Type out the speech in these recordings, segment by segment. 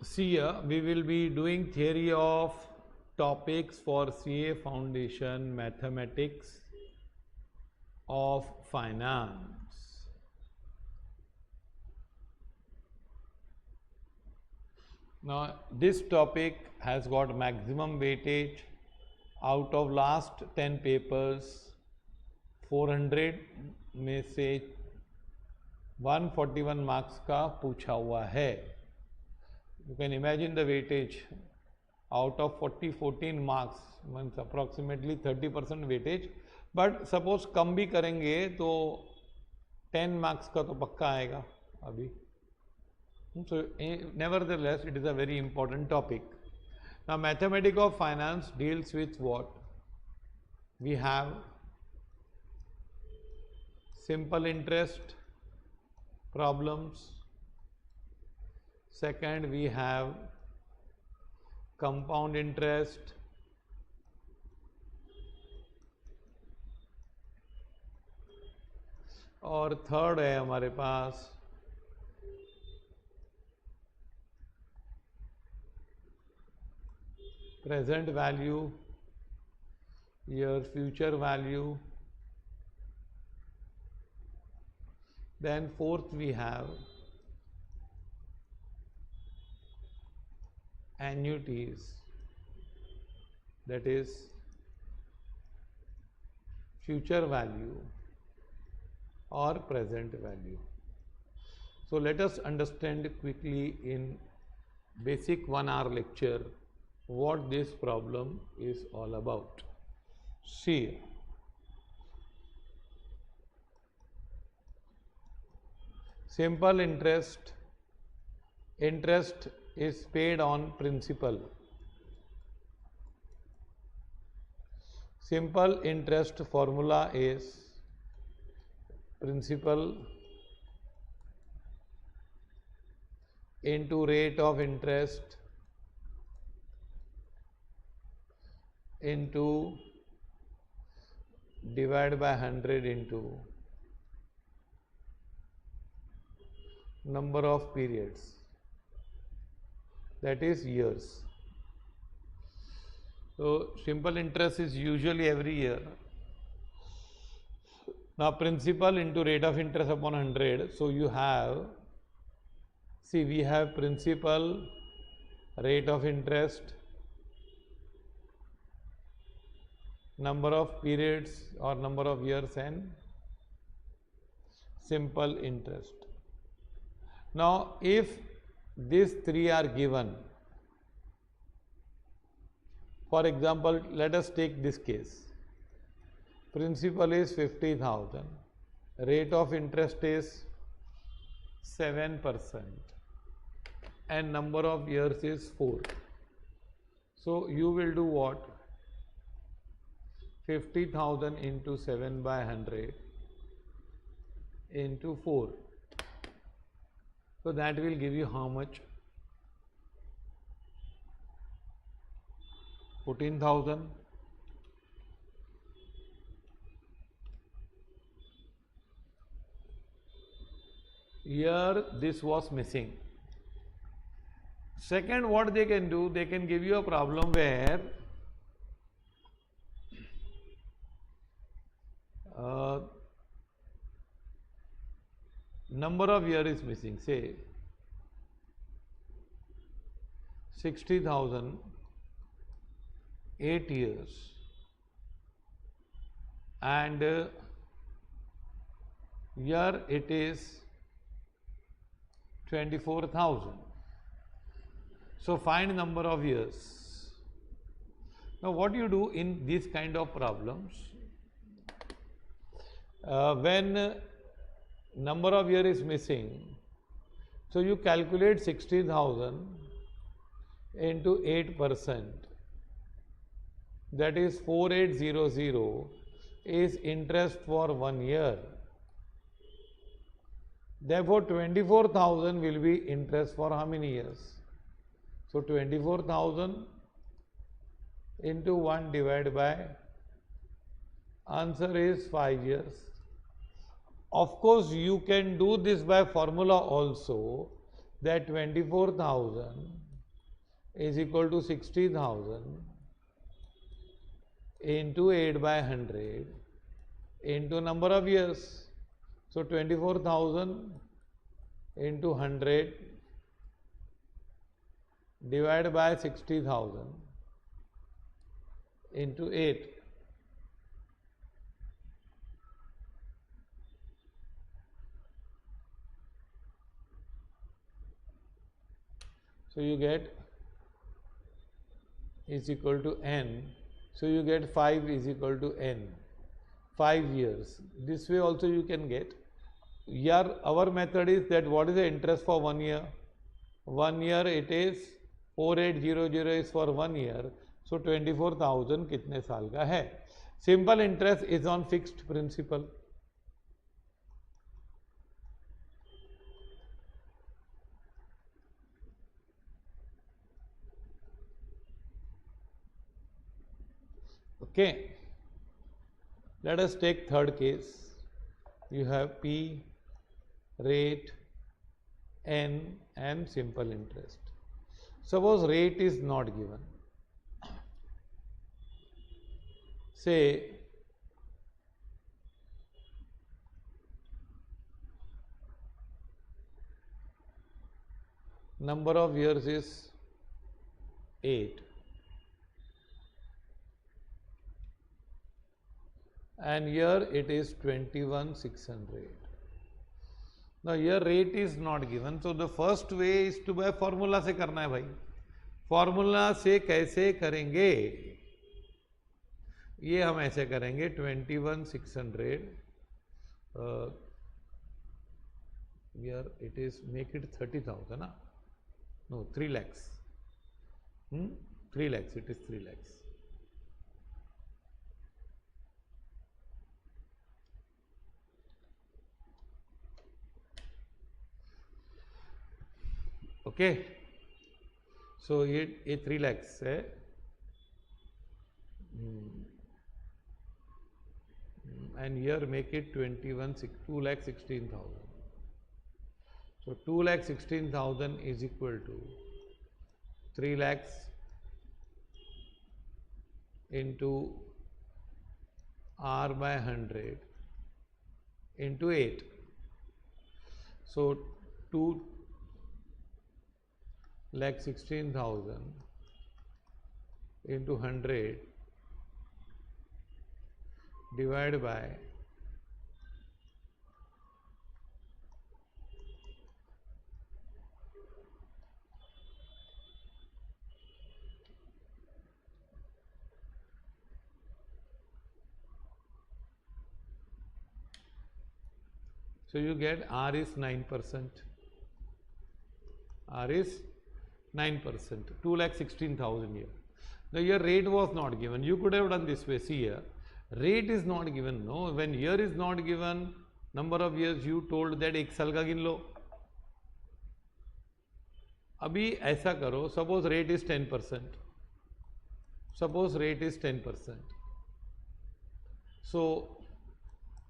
See here, we will be doing theory of topics for CA Foundation Mathematics of Finance. Now, this topic has got maximum weightage. Out of last 10 papers, 400 में से 141 marks का पूछा हुआ है. You can imagine the weightage. Out of 14 marks means approximately 30% weightage. But suppose कम भी करेंगे तो 10 marks का तो पक्का आएगा अभी. So nevertheless, it is a very important topic. Now, mathematics of finance deals with what? We have simple interest problems. Second, we have compound interest. और third है हमारे पास present value, your future value. Then fourth we have annuities, that is future value or present value. So let us understand quickly in basic 1 hour lecture what this problem is all about. See, simple interest is paid on principal. Simple interest formula is principal into rate of interest into divided by 100 into number of periods, that is years. So simple interest is usually every year. Now principal into rate of interest upon 100. So you have, see, we have principal, rate of interest, number of periods or number of years, and simple interest. Now if these three are given, for example, let us take this case. Principal is 50,000, rate of interest is 7% and number of years is 4. So you will do what? 50,000 into 7 by 100 into 4. So that will give you how much? 14,000. Here this was missing. Second, what they can do, they can give you a problem where number of year is missing, say 60,000, 8 years, and here it is 24,000. So find number of years. Now what you do in these kind of problems, when number of year is missing, so you calculate 60,000 into 8%, that is 4800 is interest for 1 year. Therefore 24,000 will be interest for how many years? So 24,000 into 1 divided by, answer is 5 years. Of course, you can do this by formula also, that 24,000 is equal to 60,000 into 8 by 100 into number of years. So 24,000 into 100 divided by 60,000 into 8. So you get is equal to n. So you get 5 is equal to n. 5 years. This way also you can get. Here our method is that what is the interest for 1 year? 1 year it is 4800 is for 1 year. So 24,000 कितने साल का है? Simple interest is on fixed principal. Okay. Let us take third case. You have P, rate, N and simple interest. Suppose rate is not given. Say number of years is 8 and here it is 21,600. Now here rate is not given, so the first way is to by formula से करना है भाई. Formula से कैसे करेंगे? ये हम ऐसे करेंगे 21,600 here it is make it 30,000 ना? No, 3 lakhs. 3 lakhs, it is 3 lakhs. Okay, so ये 3 lakhs है. And here make it 2,16,000. So 2,16,000 is equal to 3 lakhs into R by 100 into 8. So 2,16,000 into 100 divided by so you get R is 9%. R is 9%, 2,16,000 here. Now your rate was not given. You could have done this way. See here, rate is not given. No, when year is not given, number of years you told that 1 साल का गिन लो. अभी ऐसा करो, suppose rate is 10%. Suppose rate is 10%. So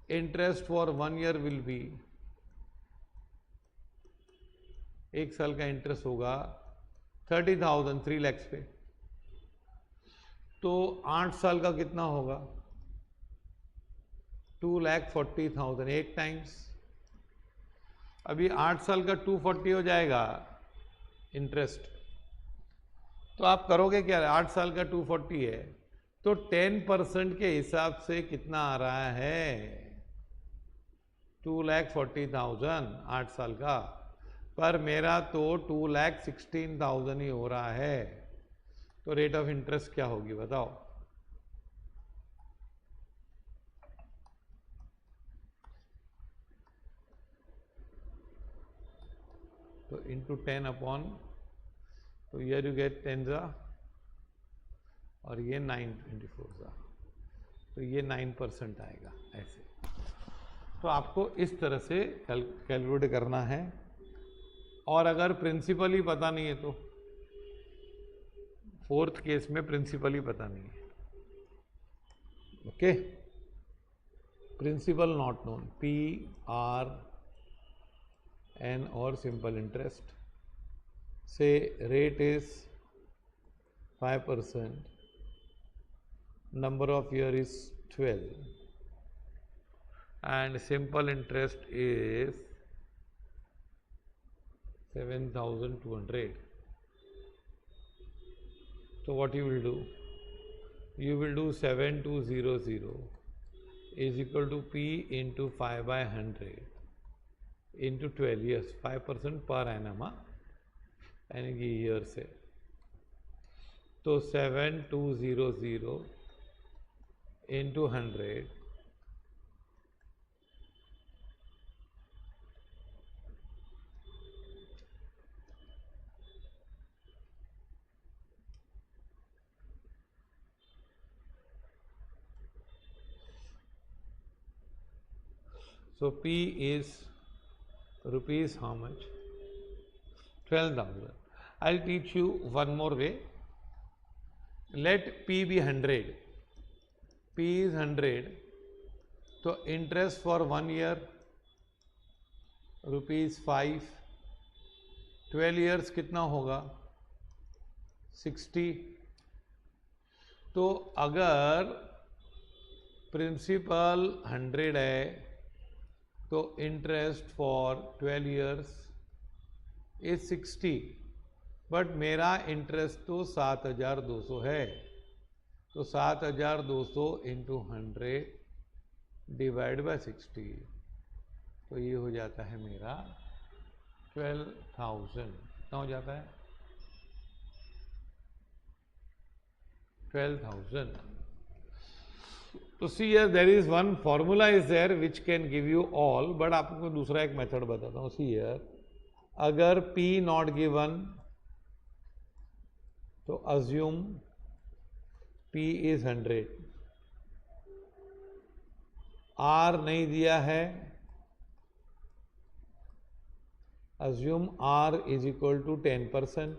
interest for 1 year will be 1 साल का interest होगा 30,000 3 lakhs पे. तो 8 साल का कितना होगा? 2,40,000 8 टाइम्स. अभी 8 साल का 240 हो जाएगा इंटरेस्ट. तो आप करोगे क्या? 8 साल का 240 है तो 10% के हिसाब से कितना आ रहा है? 2,40,000 8 साल का. पर मेरा तो 2,16,000 ही हो रहा है. तो रेट ऑफ इंटरेस्ट क्या होगी बताओ? तो इंटू 10 अपॉन, तो ईयर यू गेट 10 जा और ये 924 जा, तो ये 9% आएगा ऐसे. तो आपको इस तरह से कैलकुलेट करना है. और अगर प्रिंसिपल ही पता नहीं है तो फोर्थ केस में प्रिंसिपल ही पता नहीं है. Okay, principal not known, P, R, N और simple interest. say rate is 5%, number of year is 12, and simple interest is 7,200. So what you will do? You will do 7200 is equal to P into 5 by 100 into 12 years, 5% per annum, यानी कि year से. तो 7200 into 100 So P is rupees how much? 12,000. I'll teach you one more way. Let P be 100. P is 100. So interest for 1 year rupees 5. 12 years कितना होगा? 60. तो अगर principal 100 है तो interest for 12 years is 60, but मेरा interest तो 7,200 है. तो 7,200 इंटू 100 डिवाइड बाय 60, तो ये हो जाता है मेरा 12,000. कितना हो जाता है? 12,000. तो see here there is one formula is there which can give you all, but आपको दूसरा एक मेथड बताता हूँ. सी हियर, अगर P नॉट गिवन तो अज्यूम P इज 100. R नहीं दिया है, assume R is equal to 10%.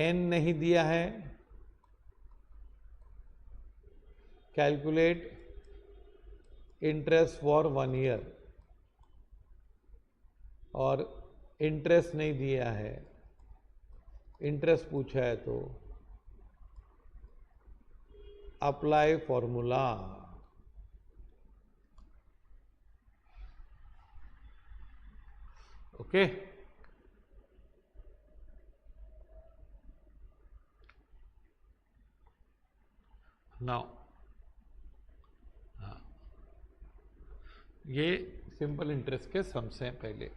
N नहीं दिया है, कैलकुलेट इंटरेस्ट फॉर 1 ईयर. और इंटरेस्ट नहीं दिया है, इंटरेस्ट पूछा है तो अप्लाई फॉर्मूला. ओके, नाउ ये सिंपल इंटरेस्ट के सम्स हैं पहले.